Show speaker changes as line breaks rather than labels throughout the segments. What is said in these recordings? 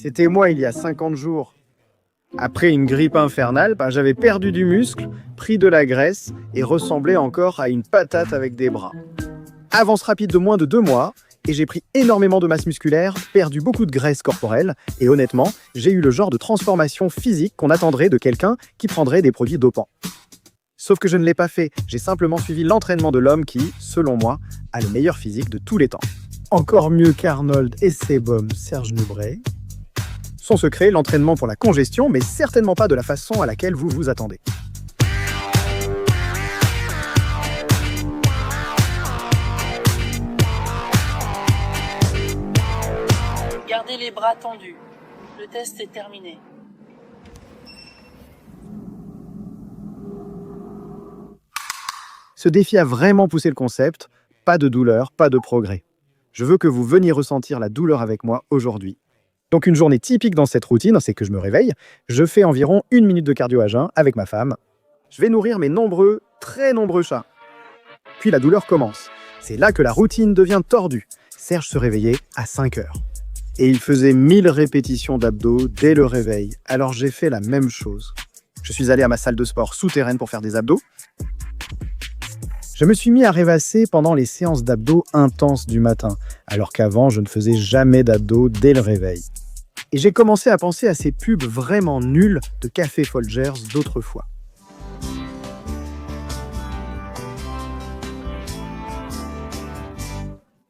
c'était moi il y a 50 jours. Après une grippe infernale, j'avais perdu du muscle, pris de la graisse et ressemblais encore à une patate avec des bras. Avance rapide de moins de 2 mois, et j'ai pris énormément de masse musculaire, perdu beaucoup de graisse corporelle, et honnêtement, j'ai eu le genre de transformation physique qu'on attendrait de quelqu'un qui prendrait des produits dopants. Sauf que je ne l'ai pas fait, j'ai simplement suivi l'entraînement de l'homme qui, selon moi, a le meilleur physique de tous les temps. Encore mieux qu'Arnold et ses bombes Serge Nubret. Son secret, l'entraînement pour la congestion, mais certainement pas de la façon à laquelle vous vous attendez.
Gardez les bras tendus. Le test est terminé.
Ce défi a vraiment poussé le concept, pas de douleur, pas de progrès. Je veux que vous veniez ressentir la douleur avec moi aujourd'hui. Donc une journée typique dans cette routine, c'est que je me réveille, je fais environ 1 minute de cardio à jeun avec ma femme. Je vais nourrir mes très nombreux chats. Puis la douleur commence. C'est là que la routine devient tordue. Serge se réveillait à 5 heures. Et il faisait 1000 répétitions d'abdos dès le réveil. Alors j'ai fait la même chose. Je suis allé à ma salle de sport souterraine pour faire des abdos. Je me suis mis à rêvasser pendant les séances d'abdos intenses du matin, alors qu'avant, je ne faisais jamais d'abdos dès le réveil. Et j'ai commencé à penser à ces pubs vraiment nulles de Café Folgers d'autrefois.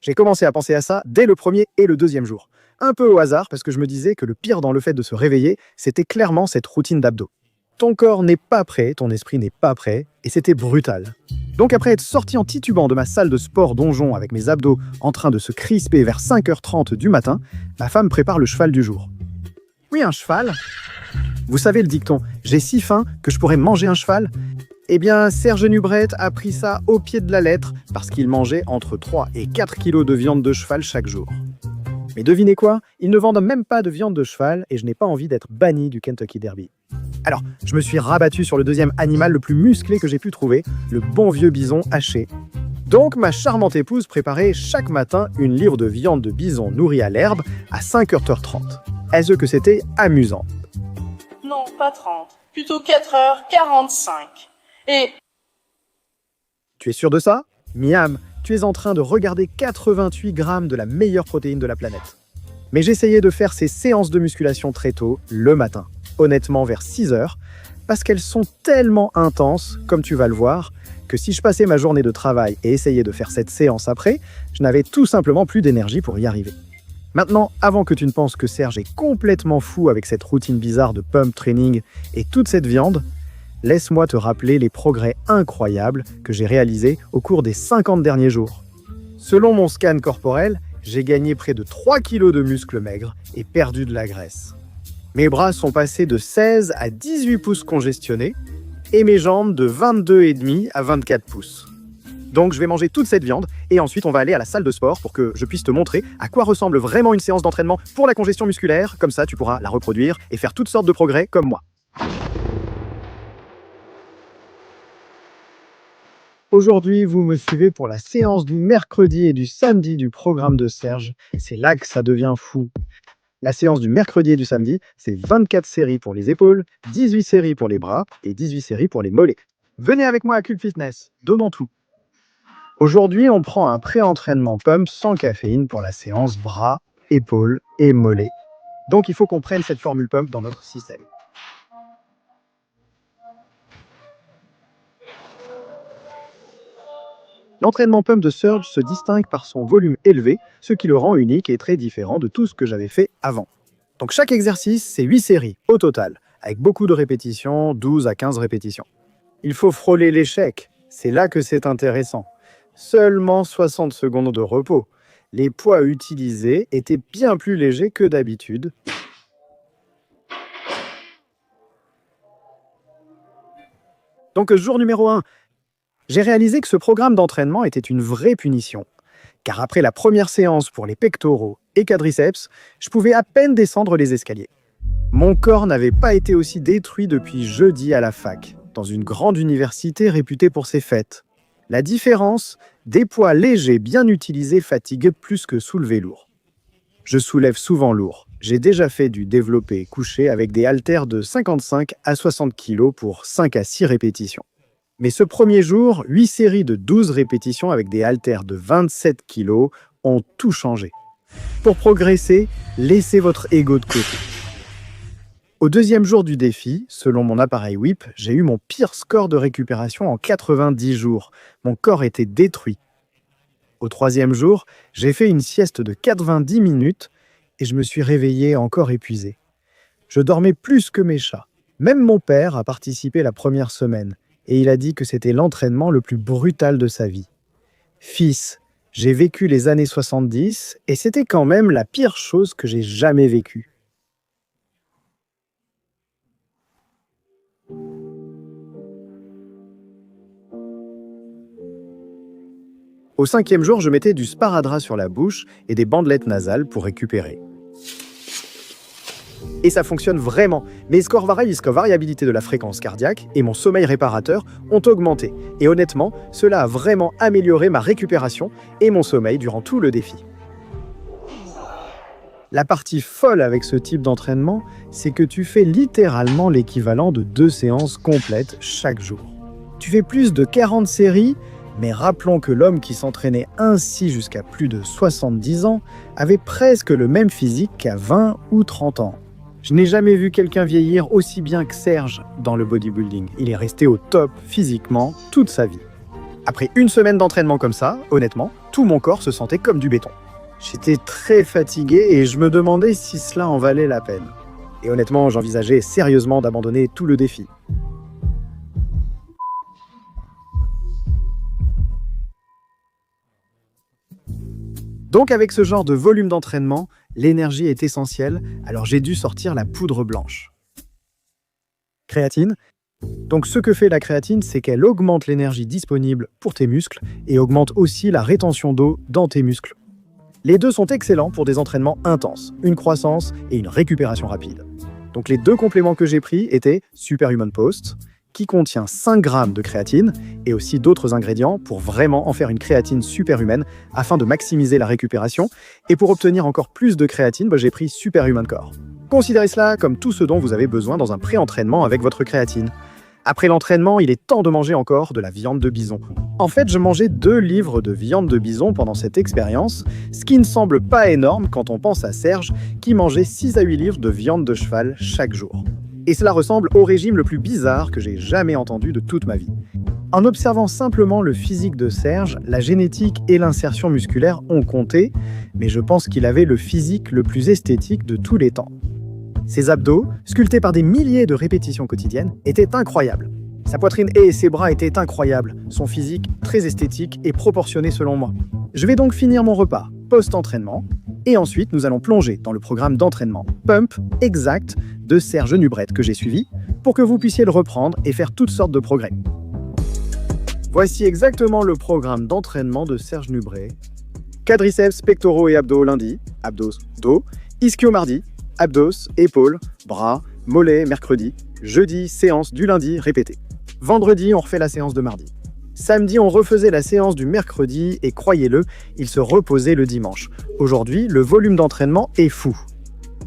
J'ai commencé à penser à ça dès le premier et le deuxième jour. Un peu au hasard, parce que je me disais que le pire dans le fait de se réveiller, c'était clairement cette routine d'abdos. Ton corps n'est pas prêt, ton esprit n'est pas prêt, et c'était brutal. Donc après être sorti en titubant de ma salle de sport donjon avec mes abdos en train de se crisper vers 5h30 du matin, ma femme prépare le cheval du jour. Oui, un cheval? Vous savez le dicton, j'ai si faim que je pourrais manger un cheval? Eh bien, Serge Nubret a pris ça au pied de la lettre parce qu'il mangeait entre 3 et 4 kilos de viande de cheval chaque jour. Mais devinez quoi? Ils ne vendent même pas de viande de cheval et je n'ai pas envie d'être banni du Kentucky Derby. Alors, je me suis rabattu sur le deuxième animal le plus musclé que j'ai pu trouver, le bon vieux bison haché. Donc, ma charmante épouse préparait chaque matin une livre de viande de bison nourrie à l'herbe à 5h30. Est-ce que c'était amusant?
Non, pas 30. Plutôt 4h45. Et...
Tu es sûr de ça? Miam, tu es en train de regarder 88 grammes de la meilleure protéine de la planète. Mais j'essayais de faire ces séances de musculation très tôt, le matin. Honnêtement vers 6h, parce qu'elles sont tellement intenses, comme tu vas le voir, que si je passais ma journée de travail et essayais de faire cette séance après, je n'avais tout simplement plus d'énergie pour y arriver. Maintenant, avant que tu ne penses que Serge est complètement fou avec cette routine bizarre de pump training et toute cette viande, laisse-moi te rappeler les progrès incroyables que j'ai réalisés au cours des 50 derniers jours. Selon mon scan corporel, j'ai gagné près de 3 kilos de muscles maigres et perdu de la graisse. Mes bras sont passés de 16 à 18 pouces congestionnés et mes jambes de 22,5 à 24 pouces. Donc je vais manger toute cette viande et ensuite on va aller à la salle de sport pour que je puisse te montrer à quoi ressemble vraiment une séance d'entraînement pour la congestion musculaire. Comme ça, tu pourras la reproduire et faire toutes sortes de progrès comme moi. Aujourd'hui, vous me suivez pour la séance du mercredi et du samedi du programme de Serge. C'est là que ça devient fou. La séance du mercredi et du samedi, c'est 24 séries pour les épaules, 18 séries pour les bras et 18 séries pour les mollets. Venez avec moi à Cube Fitness, donnons tout. Aujourd'hui, on prend un pré-entraînement pump sans caféine pour la séance bras, épaules et mollets. Donc il faut qu'on prenne cette formule pump dans notre système. L'entraînement pump de Serge se distingue par son volume élevé, ce qui le rend unique et très différent de tout ce que j'avais fait avant. Donc chaque exercice, c'est 8 séries au total, avec beaucoup de répétitions, 12 à 15 répétitions. Il faut frôler l'échec, c'est là que c'est intéressant. Seulement 60 secondes de repos. Les poids utilisés étaient bien plus légers que d'habitude. Donc jour numéro 1, j'ai réalisé que ce programme d'entraînement était une vraie punition. Car après la première séance pour les pectoraux et quadriceps, je pouvais à peine descendre les escaliers. Mon corps n'avait pas été aussi détruit depuis jeudi à la fac, dans une grande université réputée pour ses fêtes. La différence, des poids légers bien utilisés fatiguent plus que soulever lourd. Je soulève souvent lourd, J'ai déjà fait du développé couché avec des haltères de 55 à 60 kg pour 5 à 6 répétitions. Mais ce premier jour, 8 séries de 12 répétitions avec des haltères de 27 kg ont tout changé. Pour progresser, laissez votre ego de côté. Au deuxième jour du défi, selon mon appareil WIP, j'ai eu mon pire score de récupération en 90 jours. Mon corps était détruit. Au troisième jour, j'ai fait une sieste de 90 minutes et je me suis réveillé encore épuisé. Je dormais plus que mes chats. Même mon père a participé la première semaine et il a dit que c'était l'entraînement le plus brutal de sa vie. Fils, j'ai vécu les années 70 et c'était quand même la pire chose que j'ai jamais vécue. Au cinquième jour, je mettais du sparadrap sur la bouche et des bandelettes nasales pour récupérer. Et ça fonctionne vraiment. Mes scores variabilité de la fréquence cardiaque et mon sommeil réparateur ont augmenté. Et honnêtement, cela a vraiment amélioré ma récupération et mon sommeil durant tout le défi. La partie folle avec ce type d'entraînement, c'est que tu fais littéralement l'équivalent de 2 séances complètes chaque jour. Tu fais plus de 40 séries, mais rappelons que l'homme qui s'entraînait ainsi jusqu'à plus de 70 ans avait presque le même physique qu'à 20 ou 30 ans. Je n'ai jamais vu quelqu'un vieillir aussi bien que Serge dans le bodybuilding. Il est resté au top physiquement toute sa vie. Après une semaine d'entraînement comme ça, honnêtement, tout mon corps se sentait comme du béton. J'étais très fatigué et je me demandais si cela en valait la peine. Et honnêtement, j'envisageais sérieusement d'abandonner tout le défi. Donc avec ce genre de volume d'entraînement, l'énergie est essentielle, alors j'ai dû sortir la poudre blanche. Créatine. Donc ce que fait la créatine, c'est qu'elle augmente l'énergie disponible pour tes muscles et augmente aussi la rétention d'eau dans tes muscles. Les deux sont excellents pour des entraînements intenses, une croissance et une récupération rapide. Donc les deux compléments que j'ai pris étaient Superhuman Post, qui contient 5 grammes de créatine et aussi d'autres ingrédients pour vraiment en faire une créatine superhumaine afin de maximiser la récupération. Et pour obtenir encore plus de créatine, j'ai pris Superhuman Core. Considérez cela comme tout ce dont vous avez besoin dans un pré-entraînement avec votre créatine. Après l'entraînement, il est temps de manger encore de la viande de bison. En fait, je mangeais 2 livres de viande de bison pendant cette expérience, ce qui ne semble pas énorme quand on pense à Serge qui mangeait 6 à 8 livres de viande de cheval chaque jour. Et cela ressemble au régime le plus bizarre que j'ai jamais entendu de toute ma vie. En observant simplement le physique de Serge, la génétique et l'insertion musculaire ont compté, mais je pense qu'il avait le physique le plus esthétique de tous les temps. Ses abdos, sculptés par des milliers de répétitions quotidiennes, étaient incroyables. Sa poitrine et ses bras étaient incroyables, son physique très esthétique et proportionné selon moi. Je vais donc finir mon repas post-entraînement, et ensuite nous allons plonger dans le programme d'entraînement Pump Exact de Serge Nubret que j'ai suivi, pour que vous puissiez le reprendre et faire toutes sortes de progrès. Voici exactement le programme d'entraînement de Serge Nubret. Quadriceps, pectoraux et abdos lundi, abdos, dos, ischio mardi, abdos, épaules, bras, mollets mercredi, jeudi, séance du lundi répétée. Vendredi, on refait la séance de mardi. Samedi, on refaisait la séance du mercredi et croyez-le, il se reposait le dimanche. Aujourd'hui, le volume d'entraînement est fou.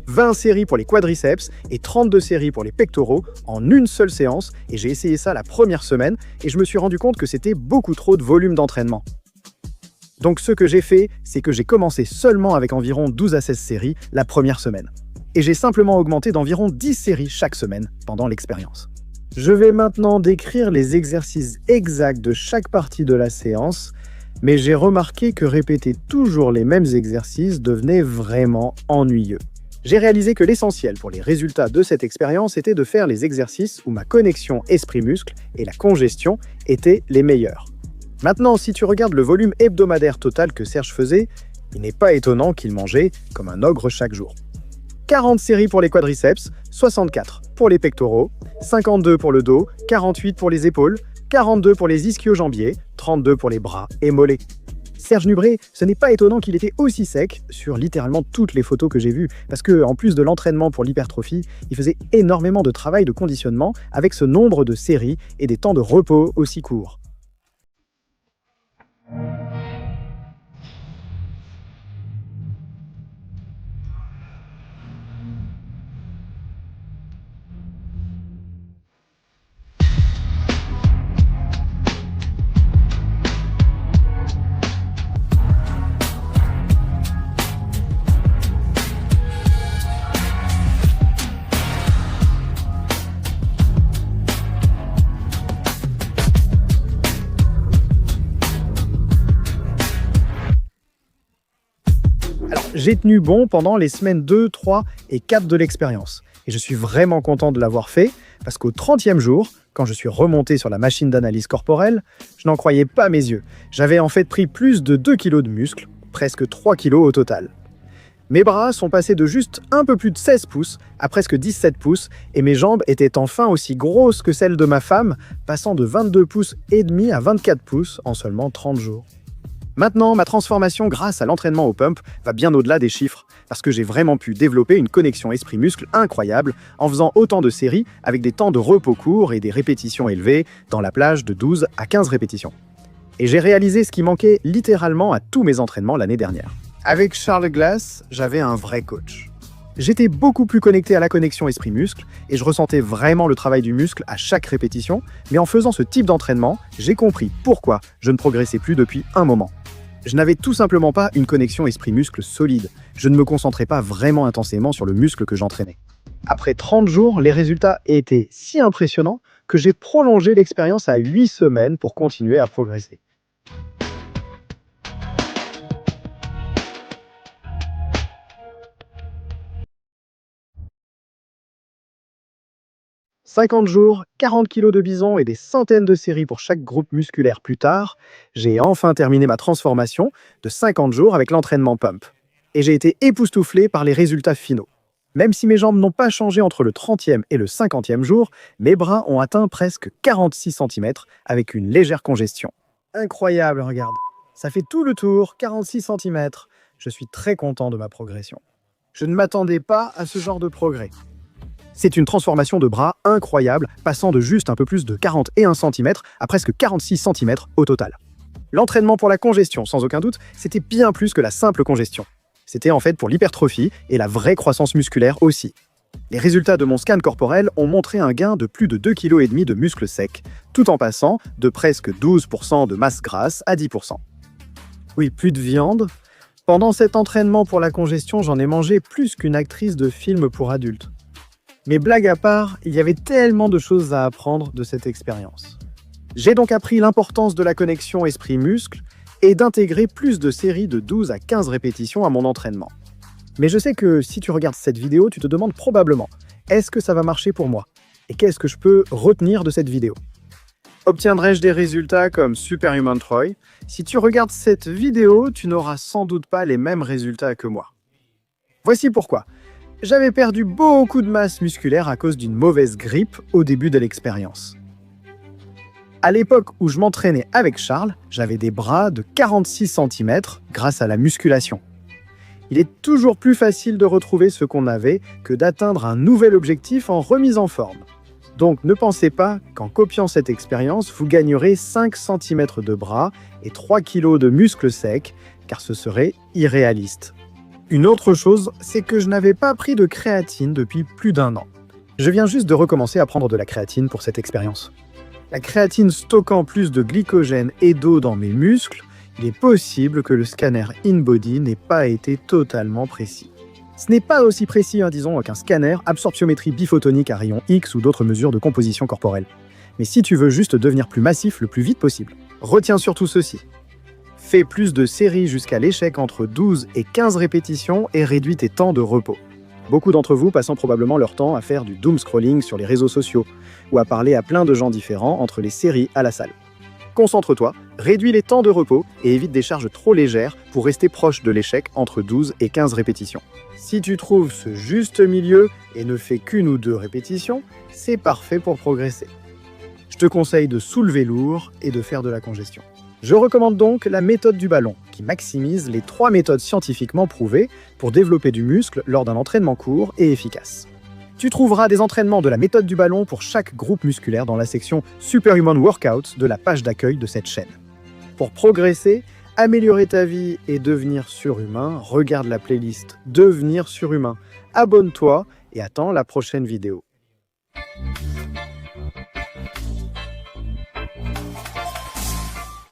20 séries pour les quadriceps et 32 séries pour les pectoraux en une seule séance et j'ai essayé ça la première semaine et je me suis rendu compte que c'était beaucoup trop de volume d'entraînement. Donc ce que j'ai fait, c'est que j'ai commencé seulement avec environ 12 à 16 séries la première semaine. Et j'ai simplement augmenté d'environ 10 séries chaque semaine pendant l'expérience. Je vais maintenant décrire les exercices exacts de chaque partie de la séance, mais j'ai remarqué que répéter toujours les mêmes exercices devenait vraiment ennuyeux. J'ai réalisé que l'essentiel pour les résultats de cette expérience était de faire les exercices où ma connexion esprit-muscle et la congestion étaient les meilleurs. Maintenant, si tu regardes le volume hebdomadaire total que Serge faisait, il n'est pas étonnant qu'il mangeait comme un ogre chaque jour. 40 séries pour les quadriceps, 64 pour les pectoraux, 52 pour le dos, 48 pour les épaules, 42 pour les ischio-jambiers, 32 pour les bras et mollets. Serge Nubret, ce n'est pas étonnant qu'il était aussi sec sur littéralement toutes les photos que j'ai vues, parce que en plus de l'entraînement pour l'hypertrophie, il faisait énormément de travail de conditionnement avec ce nombre de séries et des temps de repos aussi courts. J'ai tenu bon pendant les semaines 2, 3 et 4 de l'expérience. Et je suis vraiment content de l'avoir fait, parce qu'au 30e jour, quand je suis remonté sur la machine d'analyse corporelle, je n'en croyais pas mes yeux. J'avais en fait pris plus de 2 kg de muscles, presque 3 kg au total. Mes bras sont passés de juste un peu plus de 16 pouces à presque 17 pouces et mes jambes étaient enfin aussi grosses que celles de ma femme, passant de 22 pouces et demi à 24 pouces en seulement 30 jours. Maintenant, ma transformation grâce à l'entraînement au pump va bien au-delà des chiffres, parce que j'ai vraiment pu développer une connexion esprit-muscle incroyable en faisant autant de séries avec des temps de repos courts et des répétitions élevées dans la plage de 12 à 15 répétitions. Et j'ai réalisé ce qui manquait littéralement à tous mes entraînements l'année dernière. Avec Charles Glass, j'avais un vrai coach. J'étais beaucoup plus connecté à la connexion esprit-muscle et je ressentais vraiment le travail du muscle à chaque répétition, mais en faisant ce type d'entraînement, j'ai compris pourquoi je ne progressais plus depuis un moment. Je n'avais tout simplement pas une connexion esprit-muscle solide. Je ne me concentrais pas vraiment intensément sur le muscle que j'entraînais. Après 30 jours, les résultats étaient si impressionnants que j'ai prolongé l'expérience à 8 semaines pour continuer à progresser. « 50 jours, 40 kg de bison et des centaines de séries pour chaque groupe musculaire plus tard, j'ai enfin terminé ma transformation de 50 jours avec l'entraînement pump. Et j'ai été époustouflé par les résultats finaux. Même si mes jambes n'ont pas changé entre le 30e et le 50e jour, mes bras ont atteint presque 46 cm avec une légère congestion. Incroyable, regarde. Ça fait tout le tour, 46 cm. Je suis très content de ma progression. Je ne m'attendais pas à ce genre de progrès. C'est une transformation de bras incroyable, passant de juste un peu plus de 41 cm à presque 46 cm au total. L'entraînement pour la congestion, sans aucun doute, c'était bien plus que la simple congestion. C'était en fait pour l'hypertrophie et la vraie croissance musculaire aussi. Les résultats de mon scan corporel ont montré un gain de plus de 2,5 kg de muscles secs, tout en passant de presque 12% de masse grasse à 10%. Oui, plus de viande. Pendant cet entraînement pour la congestion, j'en ai mangé plus qu'une actrice de film pour adultes. Mais blague à part, il y avait tellement de choses à apprendre de cette expérience. J'ai donc appris l'importance de la connexion esprit-muscle et d'intégrer plus de séries de 12 à 15 répétitions à mon entraînement. Mais je sais que si tu regardes cette vidéo, tu te demandes probablement « Est-ce que ça va marcher pour moi ? Et qu'est-ce que je peux retenir de cette vidéo ?» Obtiendrai-je des résultats comme Superhuman Troy ? Si tu regardes cette vidéo, tu n'auras sans doute pas les mêmes résultats que moi. Voici pourquoi. J'avais perdu beaucoup de masse musculaire à cause d'une mauvaise grippe au début de l'expérience. À l'époque où je m'entraînais avec Charles, j'avais des bras de 46 cm grâce à la musculation. Il est toujours plus facile de retrouver ce qu'on avait que d'atteindre un nouvel objectif en remise en forme. Donc ne pensez pas qu'en copiant cette expérience, vous gagnerez 5 cm de bras et 3 kg de muscles secs, car ce serait irréaliste. Une autre chose, c'est que je n'avais pas pris de créatine depuis plus d'1 an. Je viens juste de recommencer à prendre de la créatine pour cette expérience. La créatine stockant plus de glycogène et d'eau dans mes muscles, il est possible que le scanner InBody n'ait pas été totalement précis. Ce n'est pas aussi précis, disons, qu'un scanner absorptiométrie biphotonique à rayon X ou d'autres mesures de composition corporelle. Mais si tu veux juste devenir plus massif le plus vite possible, retiens surtout ceci. Fais plus de séries jusqu'à l'échec entre 12 et 15 répétitions et réduis tes temps de repos. Beaucoup d'entre vous passant probablement leur temps à faire du doom scrolling sur les réseaux sociaux ou à parler à plein de gens différents entre les séries à la salle. Concentre-toi, réduis les temps de repos et évite des charges trop légères pour rester proche de l'échec entre 12 et 15 répétitions. Si tu trouves ce juste milieu et ne fais qu'une ou 2 répétitions, c'est parfait pour progresser. Je te conseille de soulever lourd et de faire de la congestion. Je recommande donc la méthode du ballon, qui maximise les 3 méthodes scientifiquement prouvées pour développer du muscle lors d'un entraînement court et efficace. Tu trouveras des entraînements de la méthode du ballon pour chaque groupe musculaire dans la section Superhuman Workouts de la page d'accueil de cette chaîne. Pour progresser, améliorer ta vie et devenir surhumain, regarde la playlist Devenir surhumain. Abonne-toi et attends la prochaine vidéo.